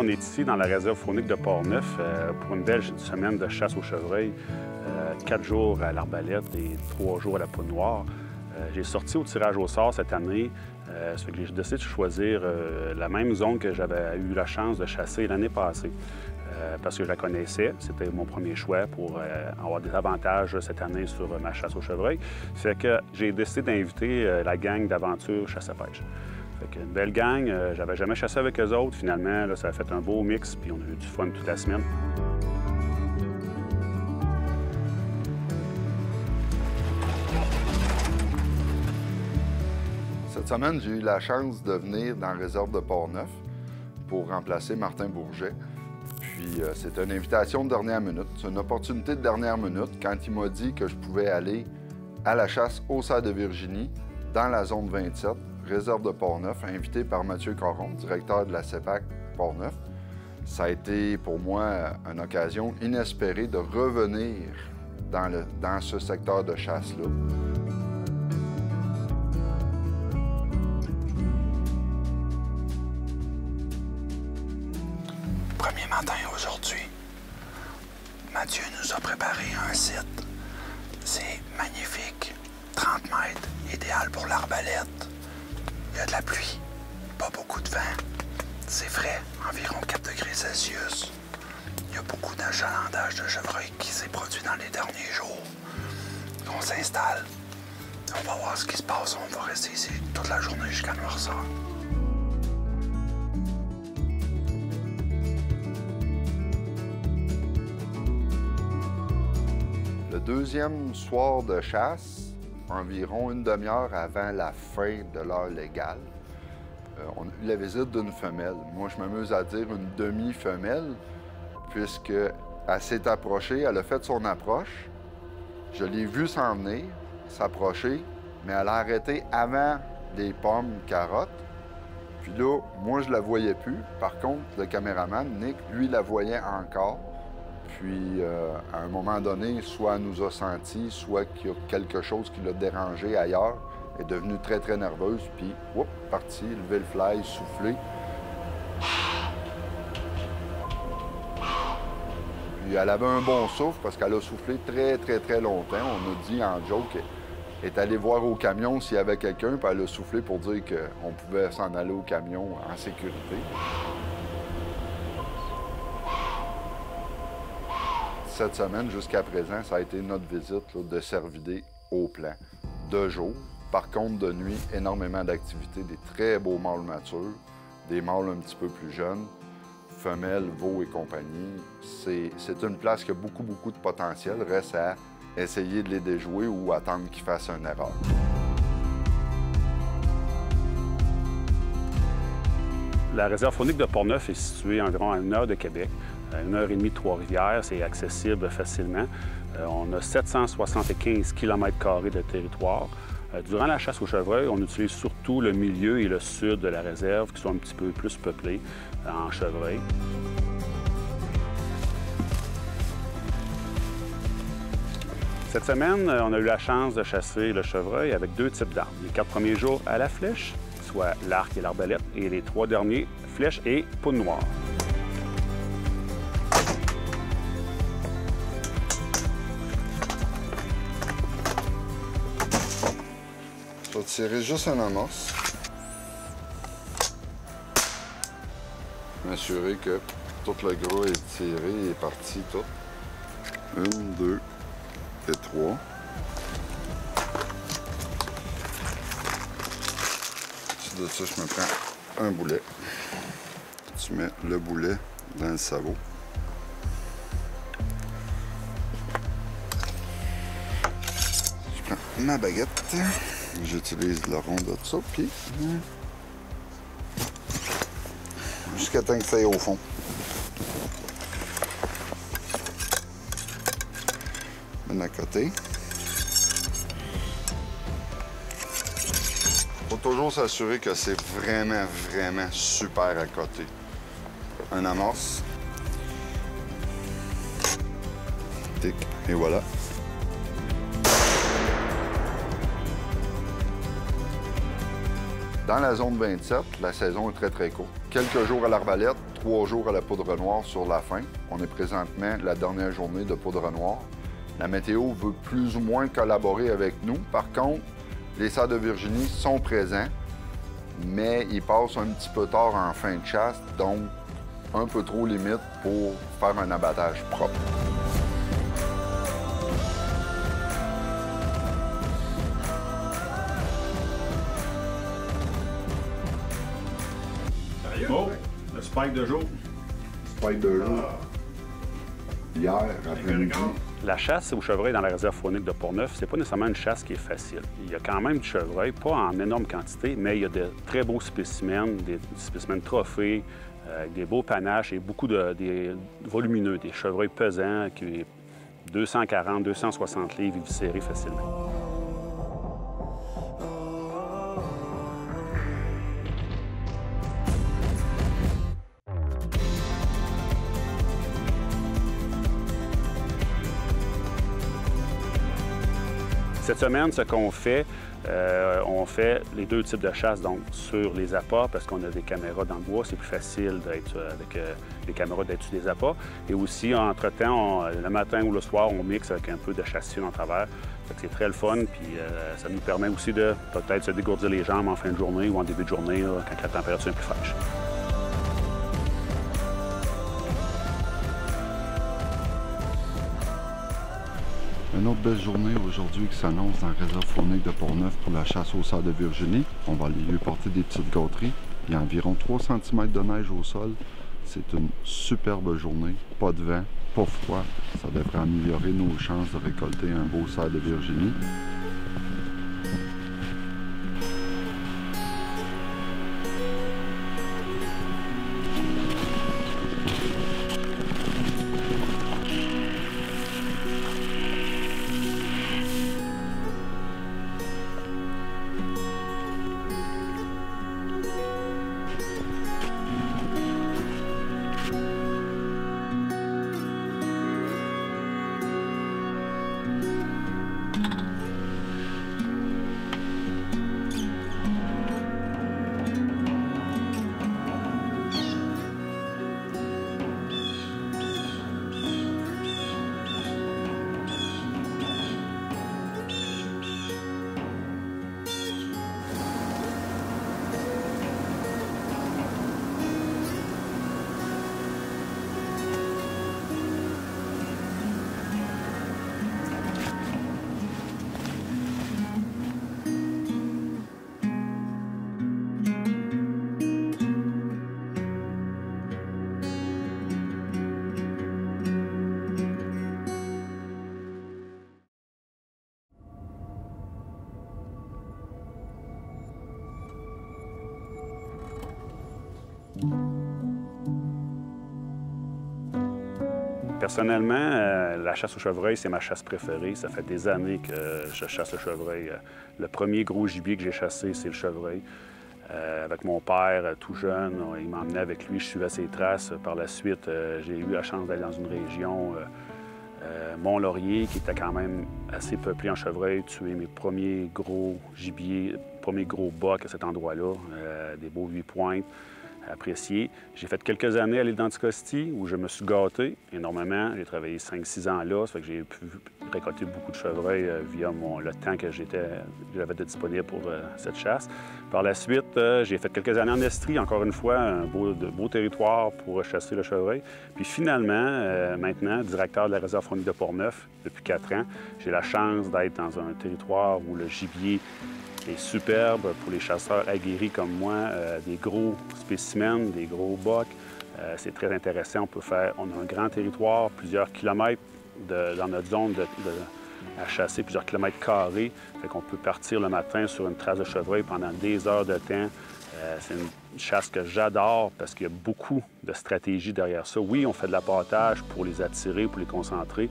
on est ici dans la réserve faunique de Port-Neuf pour une belle semaine de chasse au chevreuil. 4 jours à l'arbalète et 3 jours à la poudre noire. J'ai sorti au tirage au sort cette année. Ça fait que j'ai décidé de choisir la même zone que j'avais eu la chance de chasser l'année passée. Parce que je la connaissais, c'était mon premier choix pour avoir des avantages cette année sur ma chasse au chevreuil. Ça fait que j'ai décidé d'inviter la gang d'aventure chasse-pêche. Fait que une belle gang, j'avais jamais chassé avec eux autres. Finalement, là, ça a fait un beau mix, puis on a eu du fun toute la semaine. Cette semaine, j'ai eu la chance de venir dans la réserve de Port-Neuf pour remplacer Martin Bourget. Puis c'est une invitation de dernière minute. C'est une opportunité de dernière minute quand il m'a dit que je pouvais aller à la chasse au cerf de Virginie dans la zone 27, réserve de Port-Neuf, invité par Mathieu Caron, directeur de la CEPAC Port-Neuf. Ça a été pour moi une occasion inespérée de revenir dans ce secteur de chasse-là. Premier matin aujourd'hui, Mathieu nous a préparé un site. C'est magnifique, 30 mètres, idéal pour l'arbalète. Il y a de la pluie, pas beaucoup de vent. C'est frais, environ 4 degrés Celsius. Il y a beaucoup d'achalandage de chevreuil qui s'est produit dans les derniers jours. On s'installe. On va voir ce qui se passe. On va rester ici toute la journée jusqu'à noirceur. Le deuxième soir de chasse, environ une demi-heure avant la fin de l'heure légale, on a eu la visite d'une femelle. Moi, je m'amuse à dire une demi-femelle, puisqu'elle s'est approchée, elle a fait son approche. Je l'ai vue s'en venir, s'approcher, mais elle a arrêté avant les pommes carottes. Puis là, moi, je la voyais plus. Par contre, le caméraman, Nick, lui, la voyait encore. Puis, à un moment donné, soit elle nous a senti, soit qu'il y a quelque chose qui l'a dérangé ailleurs. Elle est devenue très, très nerveuse, puis, hop, partie, lever le fly, souffler. Puis, elle avait un bon souffle parce qu'elle a soufflé très, très, très longtemps. On a dit en joke qu'elle est allée voir au camion s'il y avait quelqu'un, puis elle a soufflé pour dire qu'on pouvait s'en aller au camion en sécurité. Cette semaine, jusqu'à présent, ça a été notre visite là, de cervidés au plan. De jour, par contre, de nuit, énormément d'activités, des très beaux mâles matures, des mâles un petit peu plus jeunes, femelles, veaux et compagnie. C'est une place qui a beaucoup, beaucoup de potentiel. Reste à essayer de les déjouer ou attendre qu'ils fassent une erreur. La réserve faunique de Port-Neuf est située environ à 1 heure de Québec. 1h30 de Trois-Rivières, c'est accessible facilement. On a 775 km² de territoire. Durant la chasse au chevreuil, on utilise surtout le milieu et le sud de la réserve, qui sont un petit peu plus peuplés en chevreuil. Cette semaine, on a eu la chance de chasser le chevreuil avec 2 types d'armes. Les 4 premiers jours à la flèche, soit l'arc et l'arbalète, et les 3 derniers, flèche et poudre noire. Je vais tirer juste un amorce. M'assurer que tout le gros est tiré et est parti tout. 1, 2 et 3. Ensuite de ça, je me prends un boulet. Tu mets le boulet dans le sabot. Je prends ma baguette. J'utilise le rond de ça, puis jusqu'à temps que ça aille au fond. Mets à côté. Faut toujours s'assurer que c'est vraiment, vraiment super à côté. Un amorce. Tic, et voilà. Dans la zone 27, la saison est très, très courte. Quelques jours à l'arbalète, 3 jours à la poudre noire sur la fin. On est présentement la dernière journée de poudre noire. La météo veut plus ou moins collaborer avec nous. Par contre, les cerfs de Virginie sont présents, mais ils passent un petit peu tard en fin de chasse, donc un peu trop limite pour faire un abattage propre. Oh, le spike de jour. Spike de jour. Hier, après-midi. La chasse au chevreuil dans la réserve faunique de Portneuf, c'est pas nécessairement une chasse qui est facile. Il y a quand même du chevreuil, pas en énorme quantité, mais il y a de très beaux spécimens, des spécimens trophées, avec des beaux panaches et beaucoup des volumineux, des chevreuils pesants, qui 240, 260 livres viscérés facilement. Cette semaine, ce qu'on fait, on fait les 2 types de chasse, donc sur les appâts, parce qu'on a des caméras dans le bois, c'est plus facile d'être avec les caméras d'être sur des appâts. Et aussi, entre-temps, le matin ou le soir, on mixe avec un peu de chasse fine en travers. C'est très le fun, puis ça nous permet aussi de peut-être se dégourdir les jambes en fin de journée ou en début de journée, là, quand la température est plus fraîche. Une autre belle journée aujourd'hui qui s'annonce dans la réserve faunique de Portneuf pour la chasse aux cerfs de Virginie. On va aller lui porter des petites gâteries. Il y a environ 3 cm de neige au sol. C'est une superbe journée. Pas de vent, pas froid. Ça devrait améliorer nos chances de récolter un beau cerf de Virginie. Personnellement, la chasse au chevreuil, c'est ma chasse préférée. Ça fait des années que je chasse le chevreuil. Le premier gros gibier que j'ai chassé, c'est le chevreuil. Avec mon père, tout jeune, il m'emmenait avec lui, je suivais ses traces. Par la suite, j'ai eu la chance d'aller dans une région, Mont-Laurier, qui était quand même assez peuplée en chevreuil, tuer mes premiers gros gibiers, premiers gros bocs à cet endroit-là, des beaux 8 pointes. Apprécié. J'ai fait quelques années à l'île d'Anticosti où je me suis gâté énormément. J'ai travaillé 5-6 ans là, ça fait que j'ai pu récolter beaucoup de chevreuil via le temps que j'avais de disponible pour cette chasse. Par la suite, j'ai fait quelques années en Estrie, encore une fois, un beau territoire pour chasser le chevreuil. Puis finalement, maintenant, directeur de la réserve faunique de Portneuf depuis 4 ans, j'ai la chance d'être dans un territoire où le gibier est superbe pour les chasseurs aguerris comme moi, des gros spécimens, des gros bocs. C'est très intéressant. On a un grand territoire, plusieurs kilomètres dans notre zone à chasser, plusieurs kilomètres carrés. Fait qu'on peut partir le matin sur une trace de chevreuil pendant des heures de temps. C'est une chasse que j'adore parce qu'il y a beaucoup de stratégies derrière ça. Oui, on fait de l'appâtage pour les attirer, pour les concentrer.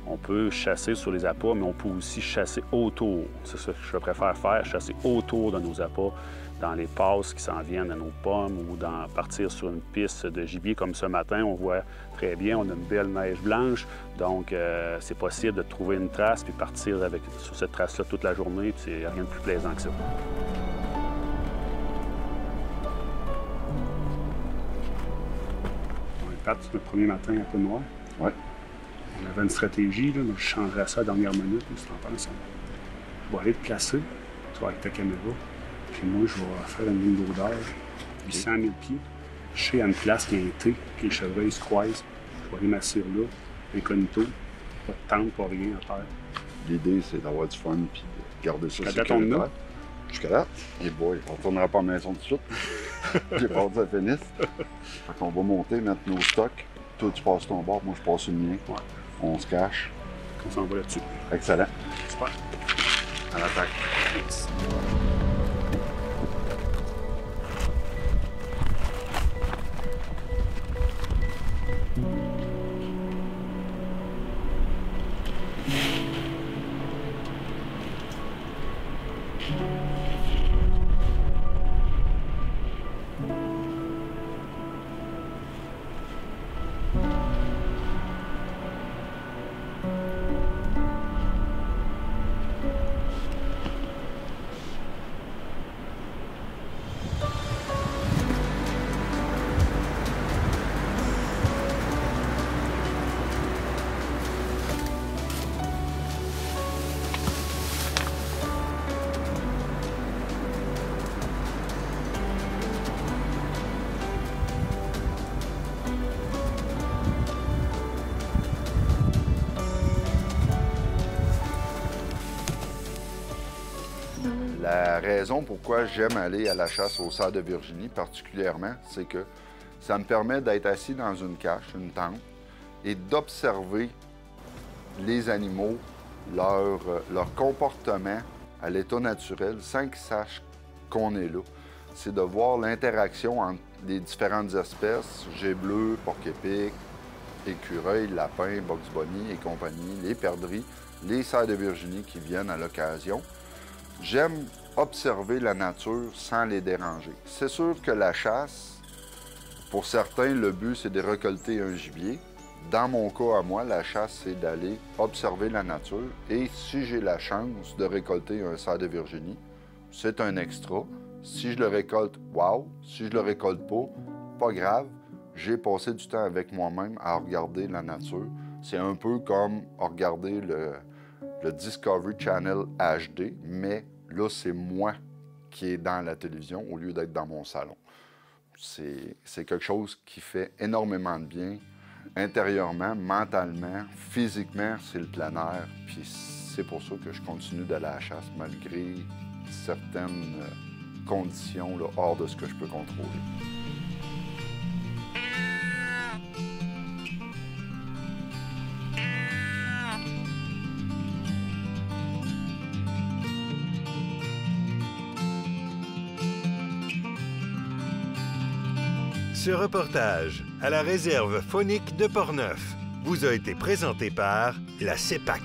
On peut chasser sur les appâts, mais on peut aussi chasser autour. C'est ça que je préfère faire, chasser autour de nos appâts, dans les passes qui s'en viennent à nos pommes ou partir sur une piste de gibier. Comme ce matin, on voit très bien, on a une belle neige blanche. Donc, c'est possible de trouver une trace puis partir sur cette trace-là toute la journée. Puis c'est rien de plus plaisant que ça. battre notre premier matin à Pointe-Noire. Ouais. On avait une stratégie, là, mais je changerais ça à la dernière minute, si tu en penses. Je vais aller te placer, toi avec ta caméra, puis moi, je vais faire une ligne d'odeur, 800 000 pieds. Je sais à une place qui a un T, que les chevreuils se croisent. Je vais aller m'assurer là, incognito, pas de tente, pas rien à terre. L'idée, c'est d'avoir du fun puis de garder ça Jusqu'à date, on en a. Jusqu'à date? Et boy, on retournera pas à la maison tout de suite. J'ai peur que ça finisse. Fait qu'on va monter, mettre nos stocks. Toi, tu passes ton bord, moi, je passe le mien. Ouais. On se cache. On s'en va là-dessus. Excellent. Super. À l'attaque. La raison pourquoi j'aime aller à la chasse au cerf de Virginie particulièrement, c'est que ça me permet d'être assis dans une cache, une tente, et d'observer les animaux, leur comportement à l'état naturel sans qu'ils sachent qu'on est là. C'est de voir l'interaction entre les différentes espèces, jet bleu, porc-épic, écureuil, lapin, Bugs Bunny et compagnie, les perdrix, les cerfs de Virginie qui viennent à l'occasion. J'aime observer la nature sans les déranger. C'est sûr que la chasse, pour certains, le but, c'est de récolter un gibier. Dans mon cas à moi, la chasse, c'est d'aller observer la nature. Et si j'ai la chance de récolter un cerf de Virginie, c'est un extra. Si je le récolte, wow! Si je le récolte pas grave. J'ai passé du temps avec moi-même à regarder la nature. C'est un peu comme regarder le Discovery Channel HD, mais là, c'est moi qui est dans la télévision au lieu d'être dans mon salon. C'est quelque chose qui fait énormément de bien, intérieurement, mentalement, physiquement, c'est le plein air. Puis c'est pour ça que je continue d'aller à la chasse malgré certaines conditions là, hors de ce que je peux contrôler. Ce reportage à la réserve faunique de Portneuf vous a été présenté par la CEPAC.